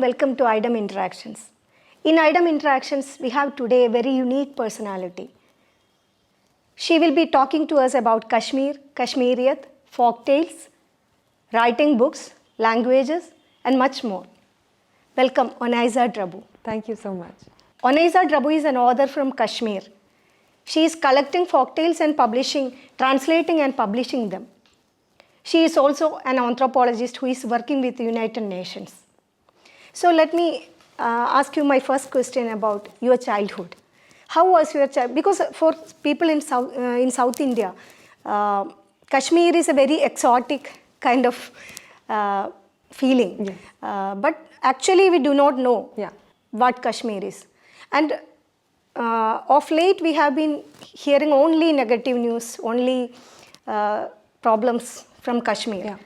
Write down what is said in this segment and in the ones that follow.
welcome to AIDEM Interactions. In AIDEM Interactions, we have today a very unique personality. She will be talking to us about Kashmir, Kashmiriyat, folk tales, writing books, languages, and much more. Welcome, Onaiza Drabu. Thank you so much. Onaiza Drabu is an author from Kashmir. She is collecting folk tales and translating and publishing them. She is also an anthropologist who is working with the United Nations. So let me ask you my first question about your childhood. How was your childhood? Because for people in South India, Kashmir is a very exotic kind of feeling. Yes. But actually we do not know Yeah. what Kashmir is. And of late we have been hearing only negative news, only problems from Kashmir. Yeah.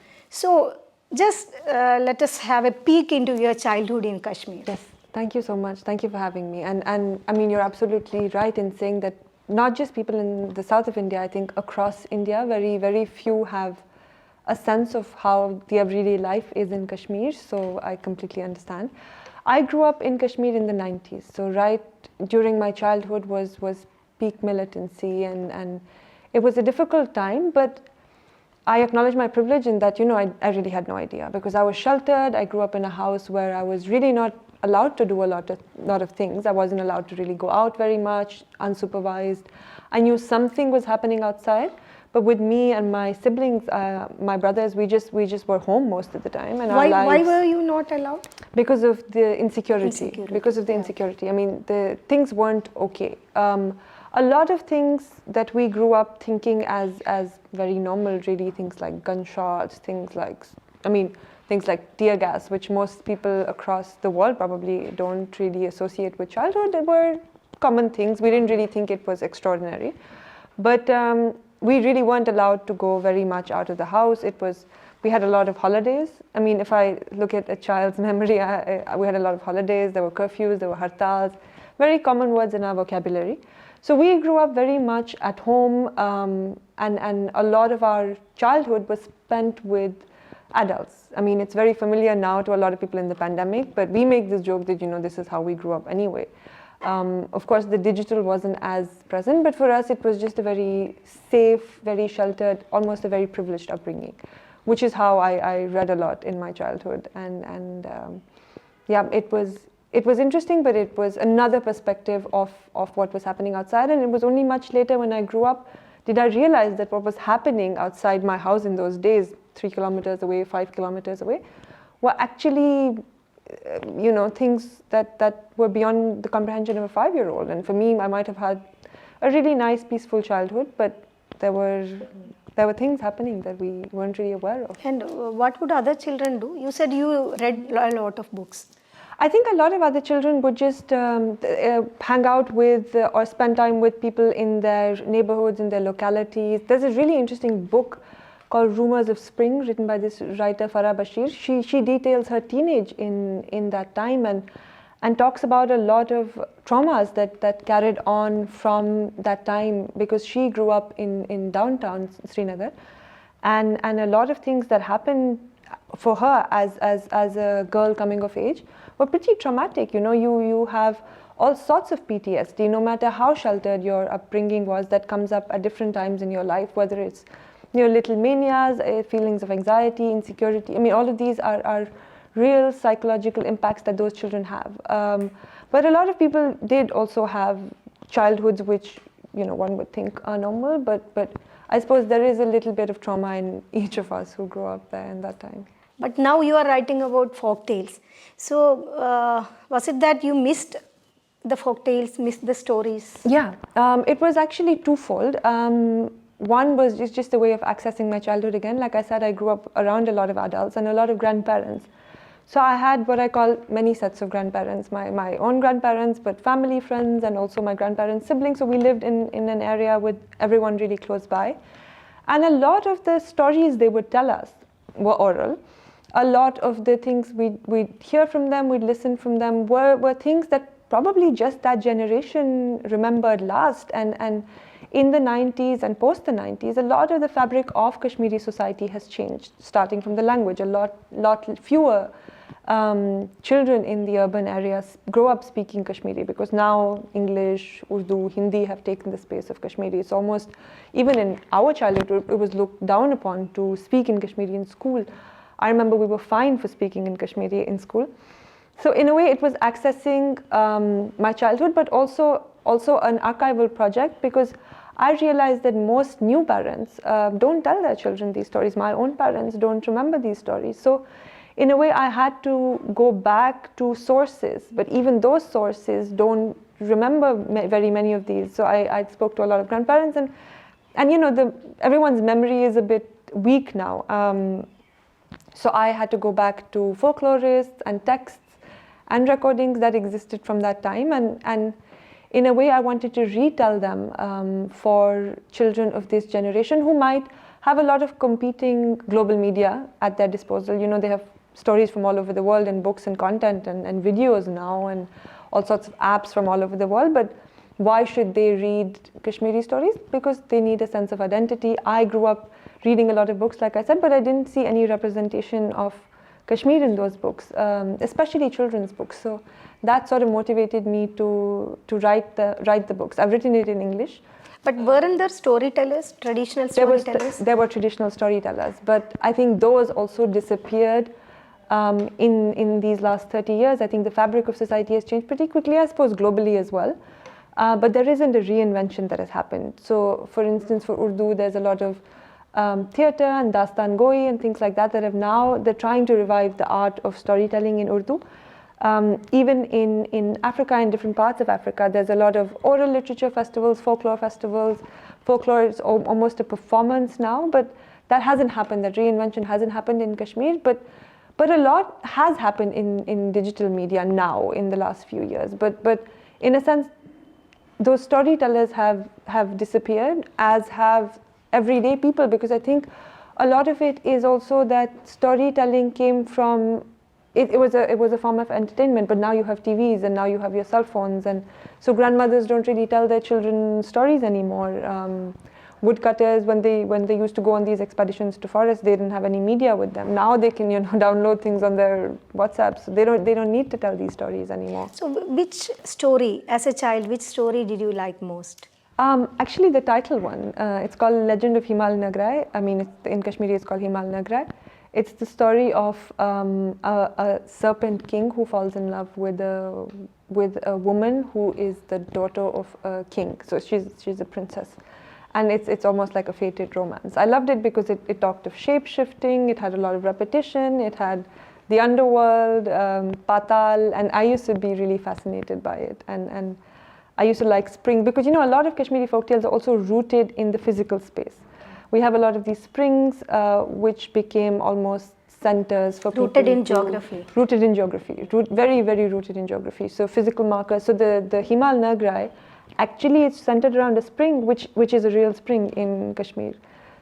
So just let us have a peek into your childhood in Kashmir. Yes, thank you so much. Thank you for having me. And I mean, you're absolutely right in saying that not just people in the south of India, I think across India, very, very few have a sense of how the everyday life is in Kashmir. So I completely understand. I grew up in Kashmir in the 90s. So right during my childhood was peak militancy, and it was a difficult time, but I acknowledge my privilege in that, I really had no idea, because I was sheltered. I grew up in a house where I was really not allowed to do a lot of things. I wasn't allowed to really go out very much, unsupervised. I knew something was happening outside, but with me and my siblings, my brothers, we just were home most of the time. And Why were you not allowed? Because of the insecurity. Because of the insecurity. I mean, the things weren't okay. A lot of things that we grew up thinking as very normal, really, things like gunshots, things like tear gas, which most people across the world probably don't really associate with childhood. They were common things. We didn't really think it was extraordinary. But we really weren't allowed to go very much out of the house. We had a lot of holidays. I mean, if I look at a child's memory, we had a lot of holidays. There were curfews, there were hartals, very common words in our vocabulary. So we grew up very much at home, and a lot of our childhood was spent with adults. I mean, it's very familiar now to a lot of people in the pandemic, but we make this joke that, this is how we grew up anyway. Of course, the digital wasn't as present, but for us it was just a very safe, very sheltered, almost a very privileged upbringing, which is how I read a lot in my childhood. And it was interesting, but it was another perspective of what was happening outside. And it was only much later when I grew up did I realize that what was happening outside my house in those days, 3 kilometers away, 5 kilometers away, were actually things that were beyond the comprehension of a 5-year-old. And for me, I might have had a really nice, peaceful childhood, but there were things happening that we weren't really aware of. And what would other children do? You said you read a lot of books. I think a lot of other children would just hang out with or spend time with people in their neighborhoods, in their localities. There's a really interesting book called Rumors of Spring, written by this writer Farah Bashir. She details her teenage in that time and talks about a lot of traumas that carried on from that time, because she grew up in downtown Srinagar, and a lot of things that happened for her as a girl coming of age were pretty traumatic. You have all sorts of PTSD, no matter how sheltered your upbringing was, that comes up at different times in your life, whether it's little manias, feelings of anxiety, insecurity. I mean, all of these are real psychological impacts that those children have. But a lot of people did also have childhoods which, one would think are normal, but I suppose there is a little bit of trauma in each of us who grew up there in that time. But now you are writing about folk tales. So was it that you missed the folk tales, missed the stories? Yeah, it was actually twofold. One was just a way of accessing my childhood again. Like I said, I grew up around a lot of adults and a lot of grandparents. So I had what I call many sets of grandparents, my own grandparents, but family, friends, and also my grandparents' siblings. So we lived in an area with everyone really close by. And a lot of the stories they would tell us were oral. A lot of the things we'd hear from them, we'd listen from them, were things that probably just that generation remembered last. And in the 90s and post the 90s, a lot of the fabric of Kashmiri society has changed, starting from the language. A lot fewer children in the urban areas grow up speaking Kashmiri, because now English, Urdu, Hindi have taken the space of Kashmiri. It's almost, even in our childhood, it was looked down upon to speak in Kashmiri in school. I remember we were fined for speaking in Kashmiri in school. So in a way, it was accessing my childhood, but also an archival project, because I realized that most new parents don't tell their children these stories. My own parents don't remember these stories. So in a way, I had to go back to sources, but even those sources don't remember very many of these. So I spoke to a lot of grandparents, and you know, everyone's memory is a bit weak now. So I had to go back to folklorists and texts and recordings that existed from that time, and in a way, I wanted to retell them for children of this generation who might have a lot of competing global media at their disposal. You know, they have stories from all over the world, and books and content and videos now, and all sorts of apps from all over the world. But why should they read Kashmiri stories? Because they need a sense of identity. I grew up reading a lot of books, like I said, but I didn't see any representation of Kashmir in those books, especially children's books. So that sort of motivated me to write the books. I've written it in English. But weren't there storytellers, traditional storytellers? There were traditional storytellers, but I think those also disappeared in these last 30 years. I think the fabric of society has changed pretty quickly, I suppose globally as well. But there isn't a reinvention that has happened. So for instance, for Urdu, there's a lot of theatre and dastan goi and things like that they're trying to revive the art of storytelling in Urdu. Even in Africa, in different parts of Africa, there's a lot of oral literature festivals, folklore festivals. Folklore is almost a performance now, but that hasn't happened. That reinvention hasn't happened in Kashmir, but a lot has happened in digital media now in the last few years. But in a sense, those storytellers have disappeared, as have everyday people, because I think a lot of it is also that storytelling came from it was a form of entertainment, but now you have TVs and now you have your cell phones, and so grandmothers don't really tell their children stories anymore. Woodcutters, when they used to go on these expeditions to forests, they didn't have any media with them. Now they can download things on their WhatsApp, so they don't need to tell these stories anymore. So which story, as a child, which story did you like most? Actually, the title one. It's called Legend of Himal Nagrai. I mean, in Kashmiri, it's called Himal Nagrai. It's the story of a serpent king who falls in love with a woman who is the daughter of a king. So she's a princess, and it's almost like a fated romance. I loved it because it talked of shape shifting. It had a lot of repetition. It had the underworld, patal, and I used to be really fascinated by it. And I used to like spring, because a lot of Kashmiri folktales are also rooted in the physical space. We have a lot of these springs which became almost centers for people. Rooted in geography. Rooted in geography. Very, very rooted in geography. So physical markers. So the Himal Nagrai, actually it's centered around a spring which is a real spring in Kashmir.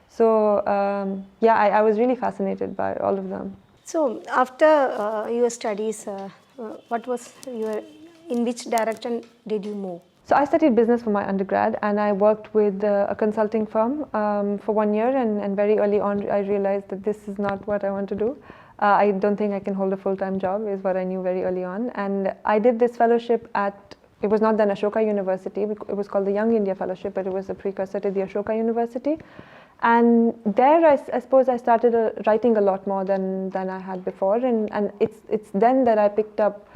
So I was really fascinated by all of them. So after your studies, in which direction did you move? So I studied business for my undergrad, and I worked with a consulting firm for 1 year, and very early on I realized that this is not what I want to do. I don't think I can hold a full-time job, is what I knew very early on. And I did this fellowship it was not then Ashoka University, it was called the Young India Fellowship, but it was a precursor to the Ashoka University. And there I suppose I started writing a lot more than I had before, and it's then that I picked up.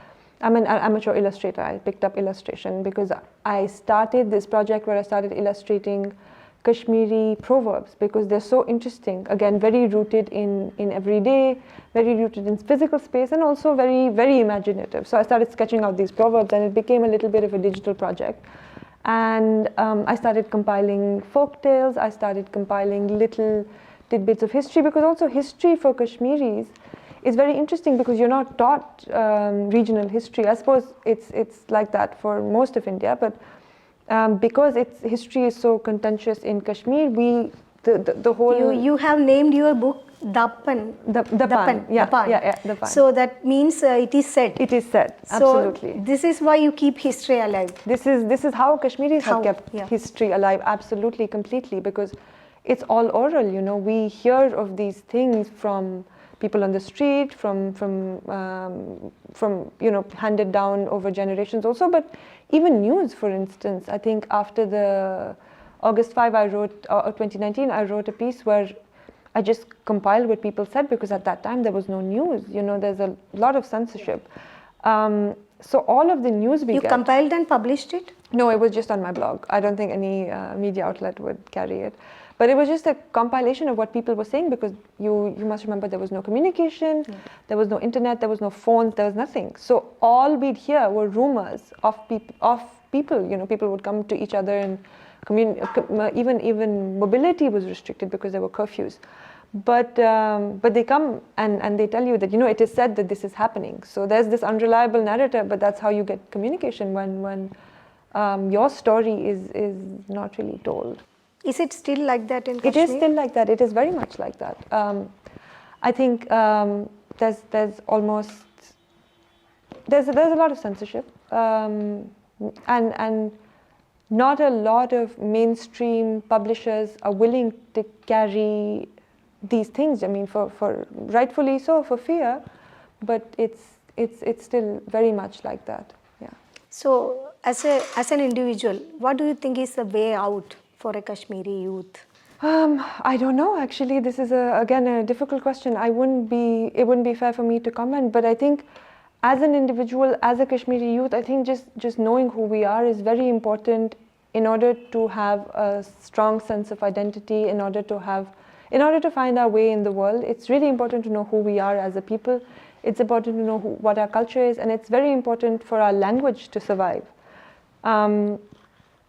I'm an amateur illustrator. I picked up illustration because I started this project where I started illustrating Kashmiri proverbs, because they're so interesting. Again, very rooted in everyday, very rooted in physical space, and also very, very imaginative. So I started sketching out these proverbs, and it became a little bit of a digital project. And I started compiling folk tales. I started compiling little tidbits of history, because also history for Kashmiris is very interesting, because you're not taught regional history. I suppose it's like that for most of India, but because history is so contentious in Kashmir, the whole... You have named your book Dapan. Dapan. Yeah, Dapan. So that means it is said. It is said, absolutely. So this is why you keep history alive. This is how Kashmiris have kept history alive, absolutely, completely, because it's all oral, you know. We hear of these things from people on the street, from you know, handed down over generations also, but even news, for instance. I think after the August 5, 2019, I wrote a piece where I just compiled what people said, because at that time there was no news, you know, there's a lot of censorship. So all of the news we You get... compiled and published it? No, it was just on my blog. I don't think any media outlet would carry it. But it was just a compilation of what people were saying, because you must remember there was no communication, there was no internet, there was no phones, there was nothing. So all we'd hear were rumors of people. You know, people would come to each other, and even mobility was restricted because there were curfews. But they come and they tell you that, you know, it is said that this is happening. So there's this unreliable narrative, but that's how you get communication when your story is not really told. Is it still like that in Kashmir? It is still like that. It is very much like that. I think there's a lot of censorship, and not a lot of mainstream publishers are willing to carry these things. I mean, for rightfully so, for fear, but it's still very much like that. Yeah. So, as an individual, what do you think is the way out for a Kashmiri youth? I don't know, actually. This is again a difficult question. It wouldn't be fair for me to comment, but I think as an individual, as a Kashmiri youth, I think just knowing who we are is very important in order to have a strong sense of identity, in order to find our way in the world. It's really important to know who we are as a people. It's important to know what our culture is, and it's very important for our language to survive.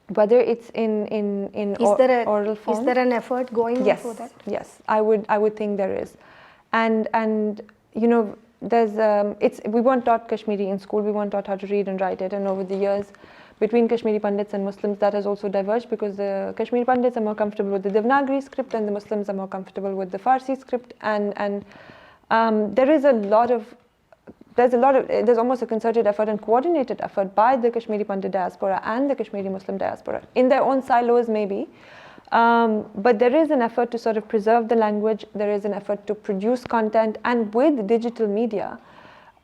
Whether it's in oral form. Is there an effort going on for that? Yes, I would think there is, and you know, we weren't taught Kashmiri in school. We weren't taught how to read and write it, and over the years, between Kashmiri Pandits and Muslims, that has also diverged, because the Kashmiri Pandits are more comfortable with the Devanagari script, and the Muslims are more comfortable with the Farsi script, and there's almost a concerted effort and coordinated effort by the Kashmiri Pandit diaspora and the Kashmiri Muslim diaspora, in their own silos maybe, but there is an effort to sort of preserve the language. There is an effort to produce content, and with digital media,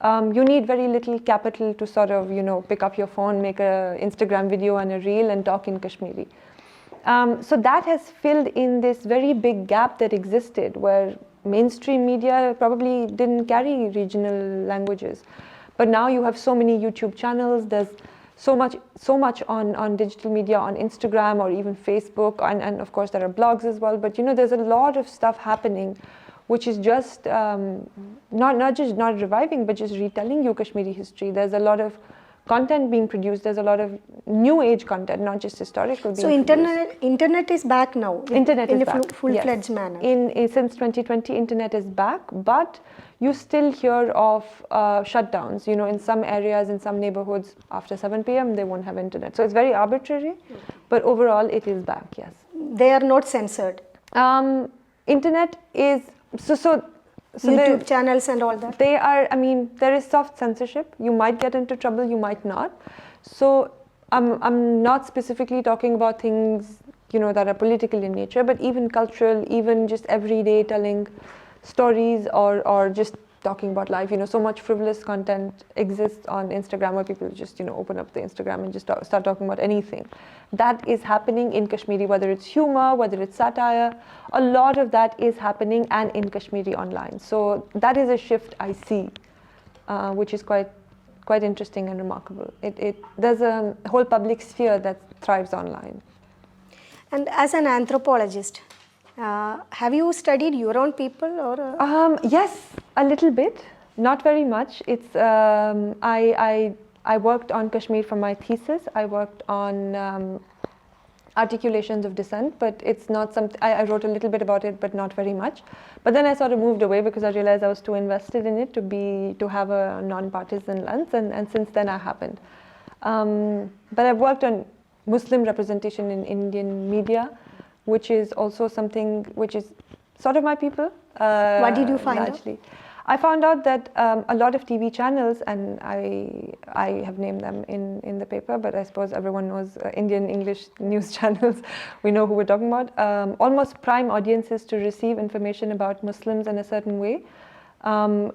you need very little capital to sort of, you know, pick up your phone, make an Instagram video and a reel and talk in Kashmiri. So that has filled in this very big gap that existed, where mainstream media probably didn't carry regional languages. But now you have so many YouTube channels, there's so much on digital media, on Instagram or even Facebook, and of course there are blogs as well. But you know, there's a lot of stuff happening, which is just not reviving, but just retelling you Kashmiri history. There's a lot of content being produced. There's a lot of new age content, not just historical. So internet is back now. Internet is back in a full-fledged manner. Since 2020, internet is back, but you still hear of shutdowns. You know, in some areas, in some neighborhoods, after 7 p.m. they won't have internet. So it's very arbitrary, but overall it is back. Yes. They are not censored. Internet is so YouTube channels and all that? They are, I mean, there is soft censorship. You might get into trouble, you might not. So I'm not specifically talking about things, you know, that are political in nature, but even cultural, even just everyday telling stories, or just talking about life. You know, so much frivolous content exists on Instagram, where people just, you know, open up the Instagram and just start talking about anything. That is happening in Kashmiri, whether it's humor, whether it's satire. A lot of that is happening, and in Kashmiri online. So that is a shift I see, which is quite interesting and remarkable. There's a whole public sphere that thrives online. And as an anthropologist, have you studied your own people, or? Yes, a little bit, not very much. It's I worked on Kashmir for my thesis. I worked on articulations of dissent, but it's not something. I wrote a little bit about it, but not very much. But then I sort of moved away because I realized I was too invested in it to have a non-partisan lens, and since then I haven't. But I've worked on Muslim representation in Indian media, which is also something which is sort of my people. What did you find out? I found out that a lot of TV channels, and I have named them in the paper, but I suppose everyone knows Indian English news channels. We know who we're talking about. Almost prime audiences to receive information about Muslims in a certain way,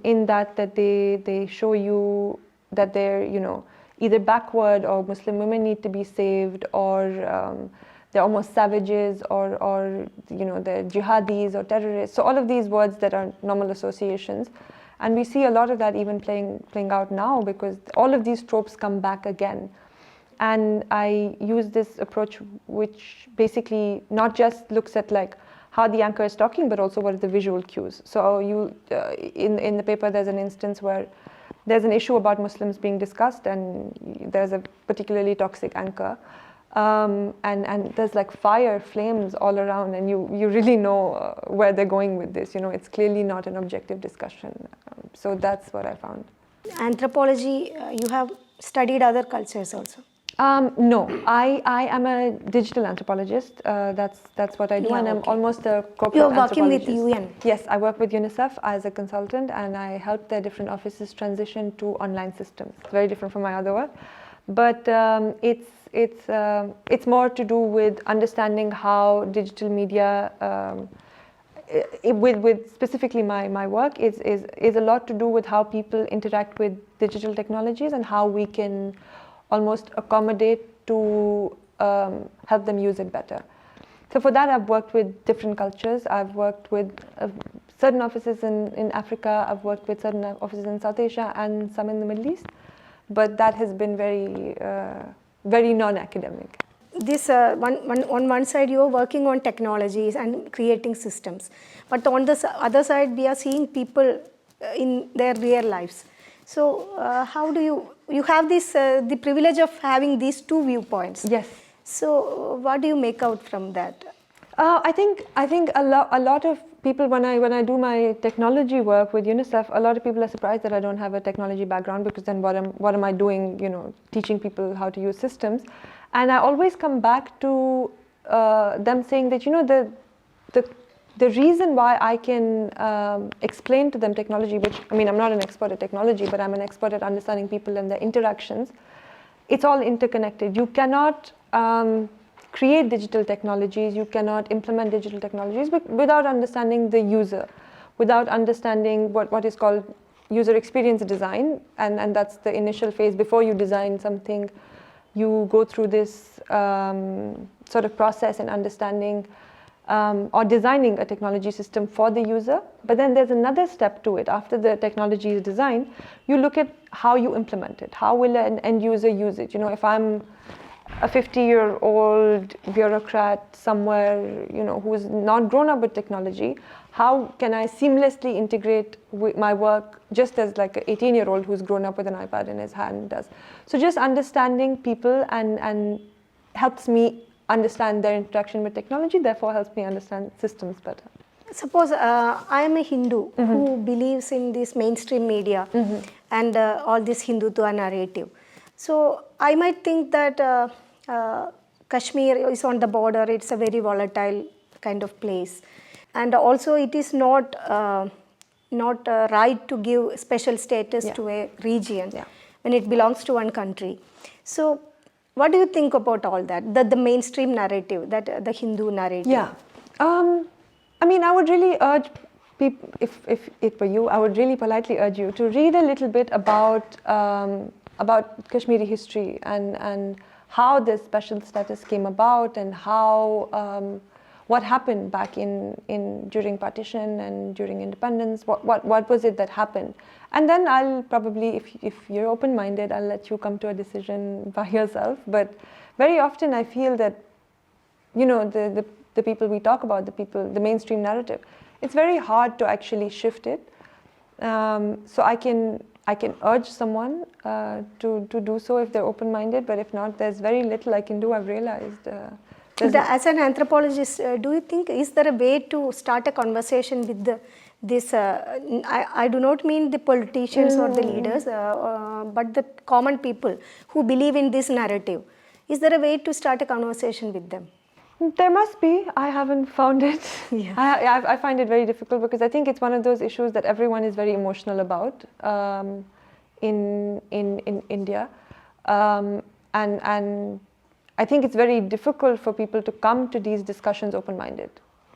in that they show you that they're, you know, either backward, or Muslim women need to be saved, or they're almost savages, or you know, they're jihadis or terrorists. So all of these words that are normal associations, and we see a lot of that even playing out now, because all of these tropes come back again. And I use this approach, which basically not just looks at like how the anchor is talking, but also what are the visual cues. So you in the paper, there's an instance where there's an issue about Muslims being discussed, and there's a particularly toxic anchor, and there's like fire, flames all around, and you really know where they're going with this. You know, it's clearly not an objective discussion. So that's what I found. Anthropology, you have studied other cultures also. No, I am a digital anthropologist. That's what I do, and I'm almost a corporate You're working with anthropologist. UN. Yes, I work with UNICEF as a consultant, and I help their different offices transition to online systems. It's very different from my other work, but it's more to do with understanding how digital media, with specifically my work, is a lot to do with how people interact with digital technologies and how we can almost accommodate to help them use it better. So for that, I've worked with different cultures. I've worked with certain offices in Africa. I've worked with certain offices in South Asia and some in the Middle East. But that has been very non-academic. This on one side you are working on technologies and creating systems, but on the other side we are seeing people in their real lives. So how do you have this the privilege of having these two viewpoints? Yes. So what do you make out from that? I think a lot of people, when I do my technology work with UNICEF, a lot of people are surprised that I don't have a technology background, because then what am I doing, you know, teaching people how to use systems? And I always come back to them saying that, you know, the reason why I can explain to them technology, which, I mean, I'm not an expert at technology, but I'm an expert at understanding people and their interactions. It's all interconnected. You cannot create digital technologies, you cannot implement digital technologies without understanding the user, without understanding what is called user experience design, and that's the initial phase. Before you design something, you go through this sort of process in understanding or designing a technology system for the user. But then there's another step to it. After the technology is designed, you look at how you implement it. How will an end user use it? You know, if I'm a 50-year-old bureaucrat somewhere, you know, who's not grown up with technology, how can I seamlessly integrate with my work just as like an 18-year-old who's grown up with an iPad in his hand does? So just understanding people and helps me understand their interaction with technology, therefore helps me understand systems better. Suppose I am a Hindu who believes in this mainstream media and all this Hindutva narrative. So I might think that Kashmir is on the border, it's a very volatile kind of place. And also it is not right to give special status to a region when it belongs to one country. So what do you think about all that, the mainstream narrative, that the Hindu narrative? Yeah. I mean, I would really urge people, if it were you, I would really politely urge you to read a little bit about Kashmiri history and how this special status came about, and how what happened back during partition and during independence. What was it that happened? And then I'll probably, if you're open-minded, I'll let you come to a decision by yourself. But very often I feel that, you know, the people we talk about, the mainstream narrative, it's very hard to actually shift it. So I can urge someone to do so if they're open-minded, but if not, there's very little I can do. I've realized. As an anthropologist, do you think, is there a way to start a conversation with this? I do not mean the politicians or the leaders, but the common people who believe in this narrative. Is there a way to start a conversation with them? There must be. I haven't found it. Yeah. I find it very difficult because I think it's one of those issues that everyone is very emotional about in India, and I think it's very difficult for people to come to these discussions open-minded.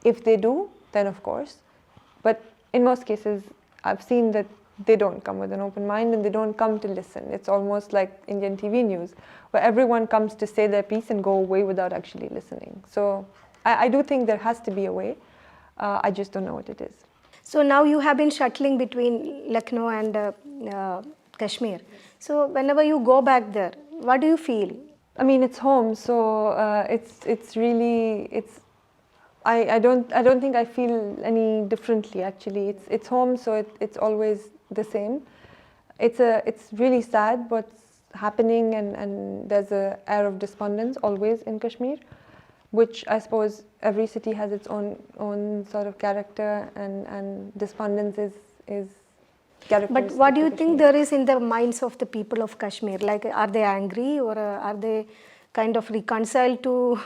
If they do, then of course, but in most cases, I've seen that they don't come with an open mind and they don't come to listen. It's almost like Indian TV news, where everyone comes to say their piece and go away without actually listening. So I do think there has to be a way. I just don't know what it is. So now you have been shuttling between Lucknow and Kashmir. So whenever you go back there, what do you feel? I mean, it's home, so it's really. I don't think I feel any differently. Actually, it's home, so it's always the same. It's really sad what's happening, and there's an air of despondence always in Kashmir, which I suppose every city has its own sort of character, and despondence is characteristic. But what do you think there is in the minds of the people of Kashmir? Like, are they angry, or are they kind of reconciled to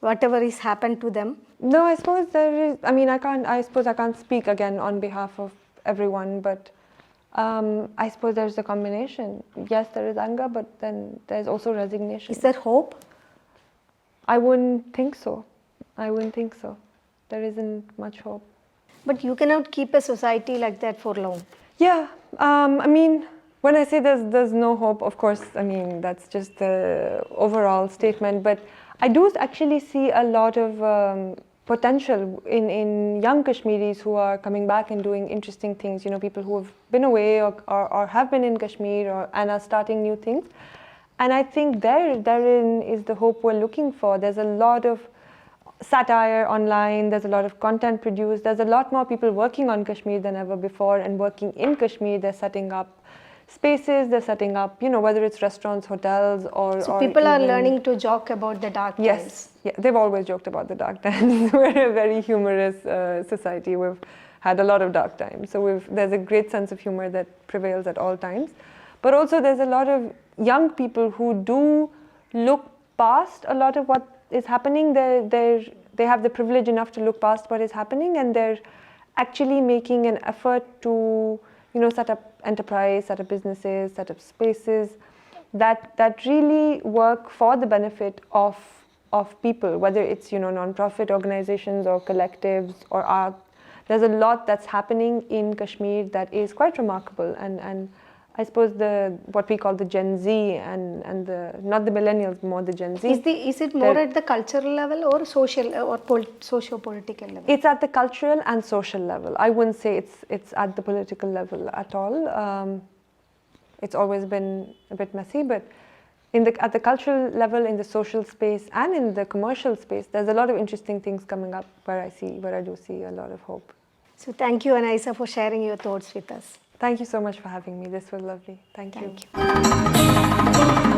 whatever has happened to them? No, I suppose there is. I mean, I suppose I can't speak again on behalf of everyone, but I suppose there's a combination. Yes, there is anger, but then there's also resignation. Is there hope? I wouldn't think so. There isn't much hope. But you cannot keep a society like that for long. Yeah, I mean, when I say there's no hope, of course, I mean, that's just the overall statement, but I do actually see a lot of potential in young Kashmiris who are coming back and doing interesting things, you know, people who have been away or have been in Kashmir and are starting new things. And I think therein is the hope we're looking for. There's a lot of satire online, there's a lot of content produced, there's a lot more people working on Kashmir than ever before and working in Kashmir. They're setting up spaces, they're setting up, you know, whether it's restaurants, hotels, or So people are learning to joke about the dark times. Yes, yeah, they've always joked about the dark times. We're a very humorous society. We've had a lot of dark times. So there's a great sense of humor that prevails at all times. But also there's a lot of young people who do look past a lot of what is happening. They have the privilege enough to look past what is happening, and they're actually making an effort to, you know, set up enterprise, set up businesses, set up spaces that really work for the benefit of people, whether it's, you know, non-profit organizations or collectives or art. There's a lot that's happening in Kashmir that is quite remarkable, and I suppose what we call the Gen Z and the not the millennials, more the Gen Z. Is it more at the cultural level or social or socio-political level? It's at the cultural and social level. I wouldn't say it's at the political level at all. It's always been a bit messy, but at the cultural level, in the social space, and in the commercial space, there's a lot of interesting things coming up where I do see a lot of hope. So thank you, Onaiza, for sharing your thoughts with us. Thank you so much for having me. This was lovely. Thank you. Thank you.